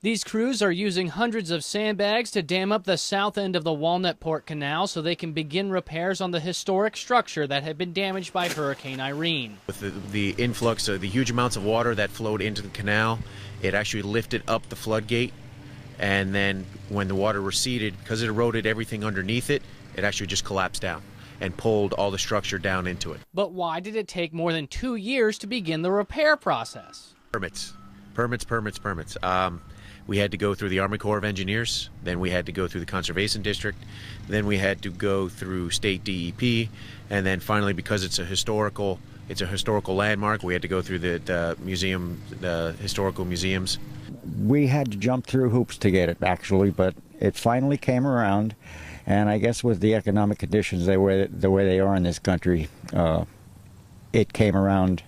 These crews are using hundreds of sandbags to dam up the south end of the Walnutport Canal so they can begin repairs on the historic structure that had been damaged by Hurricane Irene. With the influx of the huge amounts of water that flowed into the canal, it actually lifted up the floodgate, and then when the water receded, because it eroded everything underneath it, it actually just collapsed down and pulled all the structure down into it. But why did it take more than 2 years to begin the repair process? Permits. We had to go through the Army Corps of Engineers, then we had to go through the Conservation District, then we had to go through State DEP, and then finally, because it's a historical landmark, we had to go through the historical museums. We had to jump through hoops to get it, actually, but it finally came around, and I guess with the economic conditions the way they are in this country, it came around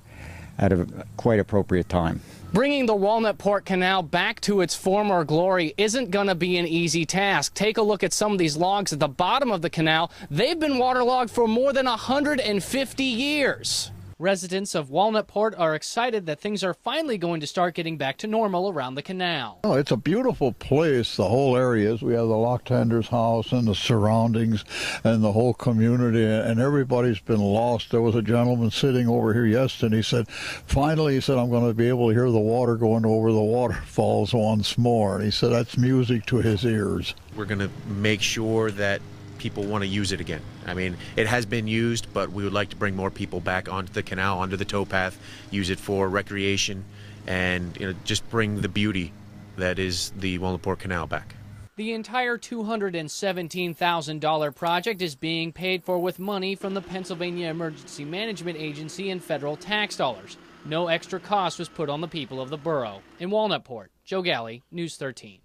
at a quite appropriate time. Bringing the Walnutport Canal back to its former glory isn't going to be an easy task. Take a look at some of these logs at the bottom of the canal. They've been waterlogged for more than 150 years. Residents of Walnutport are excited that things are finally going to start getting back to normal around the canal. Oh, it's a beautiful place, the whole area is. We have the lock tender's house and the surroundings and the whole community, and everybody's been lost. There was a gentleman sitting over here yesterday. He said, finally, he said, I'm going to be able to hear the water going over the waterfalls once more. And he said that's music to his ears. We're going to make sure that people want to use it again. I mean, it has been used, but we would like to bring more people back onto the canal, onto the towpath, use it for recreation, and just bring the beauty that is the Walnutport Canal back. The entire $217,000 project is being paid for with money from the Pennsylvania Emergency Management Agency and federal tax dollars. No extra cost was put on the people of the borough. In Walnutport, Joe Galli, News 13.